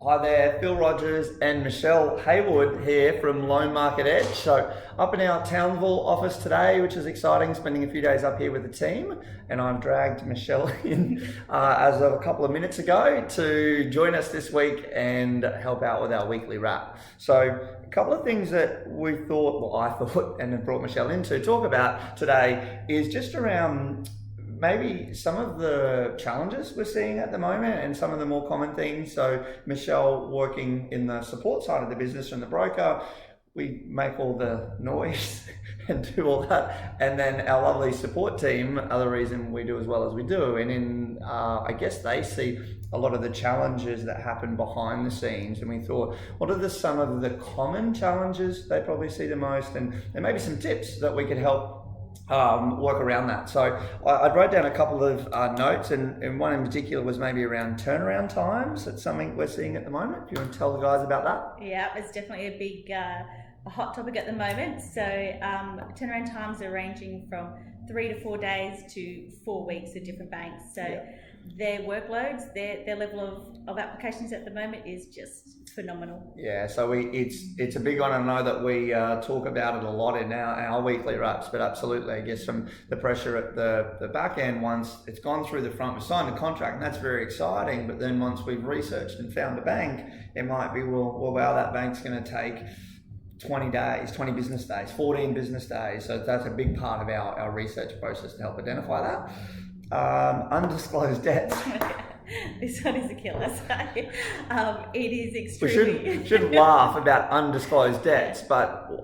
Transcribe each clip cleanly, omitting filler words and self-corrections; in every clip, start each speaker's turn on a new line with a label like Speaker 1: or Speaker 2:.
Speaker 1: Hi there, Phil Rogers and Michelle Heywood here from Loan Market Edge. So up in our Townsville office today, which is exciting, spending a few days up here with the team, and I've dragged Michelle in as of a couple of minutes ago to join us this week and help out with our weekly wrap. So a couple of things that we thought, well I thought, and have brought Michelle in to talk about today is just around maybe some of the challenges we're seeing at the moment and some of the more common things. So Michelle, working in the support side of the business and the broker, we make all the noise and do all that. And then our lovely support team are the reason we do as well as we do. And in, I guess they see a lot of the challenges that happen behind the scenes. And we thought, what are some of the common challenges they probably see the most? And there may be some tips that we could help work around that. So I wrote down a couple of notes, and one in particular was maybe around turnaround times. That's something we're seeing at the moment. Do you want to tell the guys about that?
Speaker 2: Yeah, it's definitely a big, a hot topic at the moment. So turnaround times are ranging from 3 to 4 days to 4 weeks at different banks. So their workloads, their level of applications at the moment is just phenomenal.
Speaker 1: Yeah, so it's a big one. I know that we talk about it a lot in our weekly wraps, but absolutely, I guess from the pressure at the back end, once it's gone through the front, we've signed a contract, and that's very exciting. But then once we've researched and found a bank, it might be, well, wow, that bank's going to take 20 days, 20 business days, 14 business days. So that's a big part of our research process to help identify that. Undisclosed debts.
Speaker 2: This one is a killer. So, it is extremely...
Speaker 1: We shouldn't laugh about undisclosed debts, but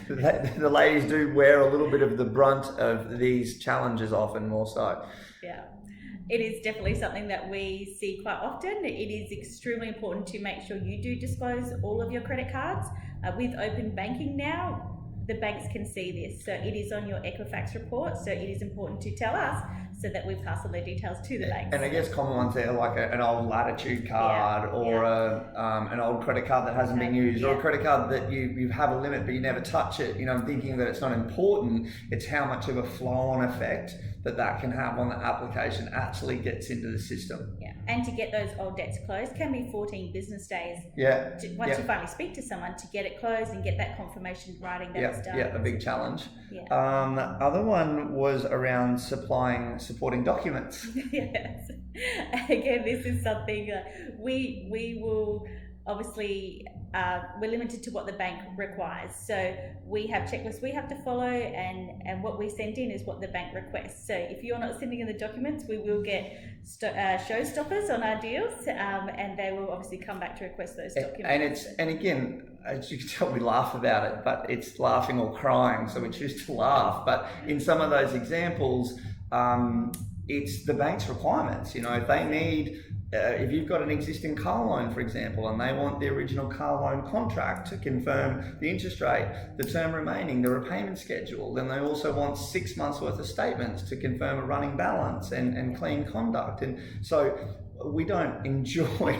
Speaker 1: the ladies do wear a little bit of the brunt of these challenges, often more so.
Speaker 2: Yeah. It is definitely something that we see quite often. It is extremely important to make sure you do disclose all of your credit cards. With open banking now, the banks can see this. So it is on your Equifax report. So it is important to tell us so that we pass on the details to the banks.
Speaker 1: And I guess common ones there, like an old Latitude card or an old credit card that hasn't been used, or a credit card that you have a limit but you never touch it. You know, I'm thinking that it's not important. It's how much of a flow-on effect that can have on the application actually gets into the system.
Speaker 2: Yeah, and to get those old debts closed can be 14 business days.
Speaker 1: Yeah.
Speaker 2: Once you finally speak to someone to get it closed and get that confirmation writing that it's done.
Speaker 1: Yeah, a big challenge.
Speaker 2: Yeah.
Speaker 1: Other one was around supporting documents.
Speaker 2: Yes. Again, this is something we will obviously, we're limited to what the bank requires. So we have checklists we have to follow, and what we send in is what the bank requests. So if you're not sending in the documents, we will get showstoppers on our deals, and they will obviously come back to request those documents.
Speaker 1: And again, as you can tell, we laugh about it, but it's laughing or crying, so we choose to laugh. But in some of those examples, it's the bank's requirements. You know, if they need, if you've got an existing car loan, for example, and they want the original car loan contract to confirm the interest rate, the term remaining, the repayment schedule, then they also want 6 months worth of statements to confirm a running balance and clean conduct. And so we don't enjoy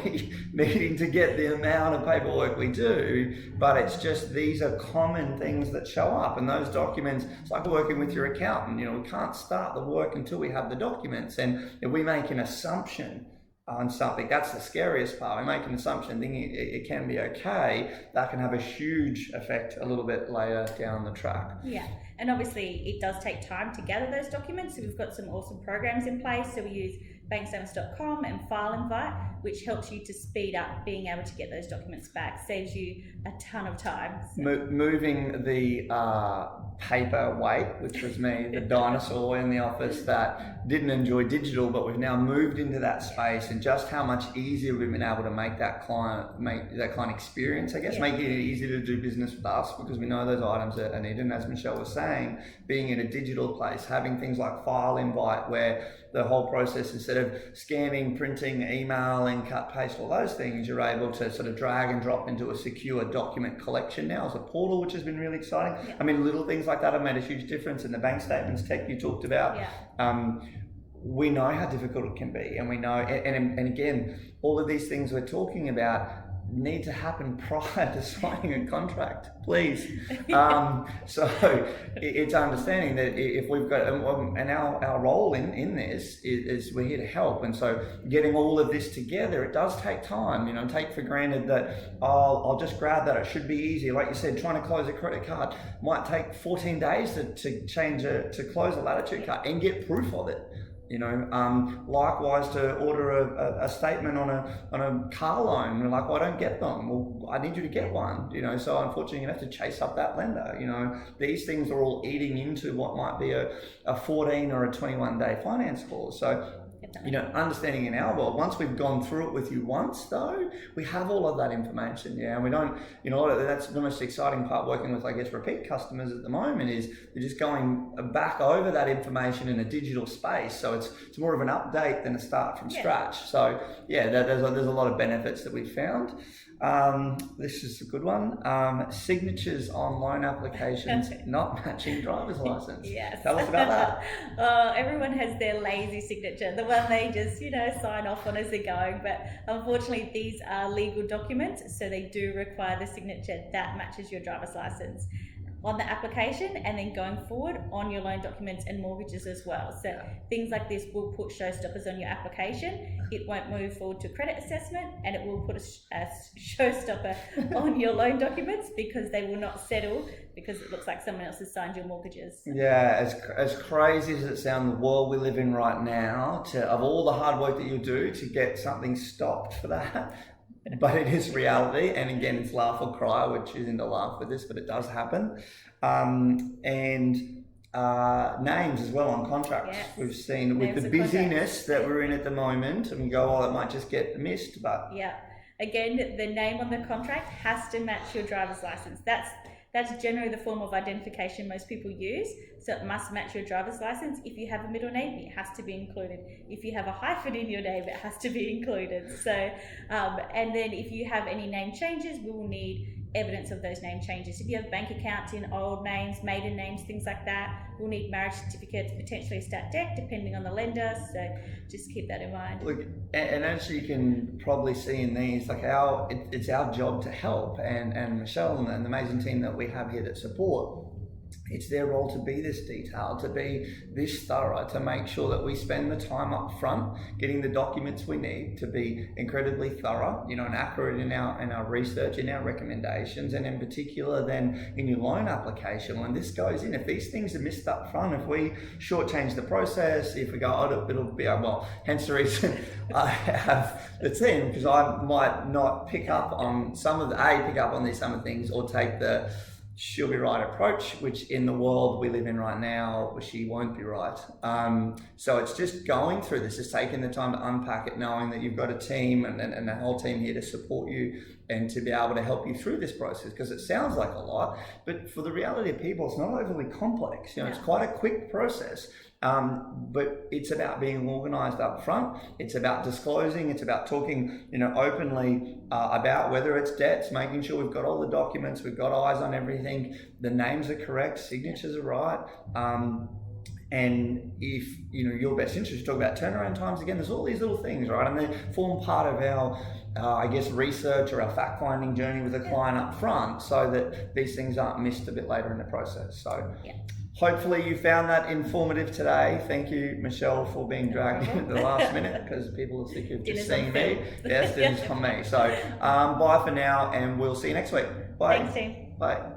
Speaker 1: needing to get the amount of paperwork we do, but it's just, these are common things that show up, and those documents, it's like working with your accountant. You know, we can't start the work until we have the documents. And if we make an assumption on something, that's the scariest part. We make an assumption thinking it can be okay, that can have a huge effect a little bit later down the track.
Speaker 2: Yeah, and obviously it does take time to gather those documents. So we've got some awesome programs in place. So we use bankstatements.com and File Invite, which helps you to speed up being able to get those documents back, saves you a ton of time. So.
Speaker 1: Moving the paper weight, which was me, the dinosaur in the office that didn't enjoy digital, but we've now moved into that space, and just how much easier we've been able to make that client experience, I guess, making it easier to do business with us, because we know those items are needed. And as Michelle was saying, being in a digital place, having things like File Invite, where the whole process, instead of scanning, printing, emailing, cut, paste, all those things, you're able to sort of drag and drop into a secure document collection now as a portal, which has been really exciting. Yeah. I mean, little things like that have made a huge difference. In the bank statements tech you talked about, we know how difficult it can be, and we know, and again, all of these things we're talking about, need to happen prior to signing a contract, please. So it's understanding that if we've got, and our role in this is we're here to help. And so getting all of this together, it does take time. You know, take for granted that, I'll just grab that, it should be easy. Like you said, trying to close a credit card might take 14 days to close a Latitude card and get proof of it. You know, likewise to order a statement on a car loan. You're like, well, I don't get them. Well, I need you to get one. You know, so unfortunately, you have to chase up that lender. You know, these things are all eating into what might be a 14 or a 21-day finance clause. So, you know, understanding in our world, once we've gone through it with you once, though, we have all of that information, yeah, and we don't, you know, that's the most exciting part working with, I guess, repeat customers at the moment is they're just going back over that information in a digital space, so it's more of an update than a start from scratch. So, yeah, there's a lot of benefits that we've found. This is a good one. Signatures on loan applications not matching driver's license.
Speaker 2: Yes.
Speaker 1: Tell us about that.
Speaker 2: Everyone has their lazy signature, the one they just, you know, sign off on as they're going. But unfortunately, these are legal documents, so they do require the signature that matches your driver's license on the application, and then going forward on your loan documents and mortgages as well. So things like this will put showstoppers on your application. It won't move forward to credit assessment, and it will put a showstopper on your loan documents because they will not settle because it looks like someone else has signed your mortgages.
Speaker 1: Yeah, as crazy as it sounds, the world we live in right now, of all the hard work that you do to get something stopped for that, but it is reality, and again, it's laugh or cry. We're choosing to laugh with this, but it does happen. And names as well on contracts. Yes. We've seen with the busyness that we're in at the moment, and we go, oh, it might just get missed, but
Speaker 2: yeah. Again, the name on the contract has to match your driver's license. That's generally the form of identification most people use. So it must match your driver's license. If you have a middle name, it has to be included. If you have a hyphen in your name, it has to be included. So, and then if you have any name changes, we will need evidence of those name changes. If you have bank accounts in old names, maiden names, things like that, we'll need marriage certificates, potentially a stat dec, depending on the lender. So just keep that in mind.
Speaker 1: Look, and as you can probably see in these, like it's our job to help, and Michelle and the amazing team that we have here that support, it's their role to be this detailed, to be this thorough, to make sure that we spend the time up front getting the documents we need to be incredibly thorough, you know, and accurate in our research, in our recommendations, and in particular then in your loan application. When this goes in, if these things are missed up front, if we shortchange the process, if we go, oh, it'll be, well, hence the reason I have the team, because I might not pick up on some of the things, or take the she'll be right approach, which in the world we live in right now, she won't be right. So it's just going through this, just taking the time to unpack it, knowing that you've got a team and the whole team here to support you and to be able to help you through this process, because it sounds like a lot, but for the reality of people, it's not overly complex. You know, it's quite a quick process. But it's about being organized up front. It's about disclosing. It's about talking, you know, openly about whether it's debts, making sure we've got all the documents, we've got eyes on everything, the names are correct, signatures are right. And if, you know, your best interest, talk about turnaround times again, there's all these little things, right? And they form part of our, I guess, research or our fact-finding journey with a client up front, so that these things aren't missed a bit later in the process. So. Hopefully you found that informative today. Thank you, Michelle, for being dragged in at the last minute, because people are sick of just seeing me. Yes, dinner's on me. So bye for now, and we'll see you next week. Bye.
Speaker 2: Thanks, team.
Speaker 1: Bye.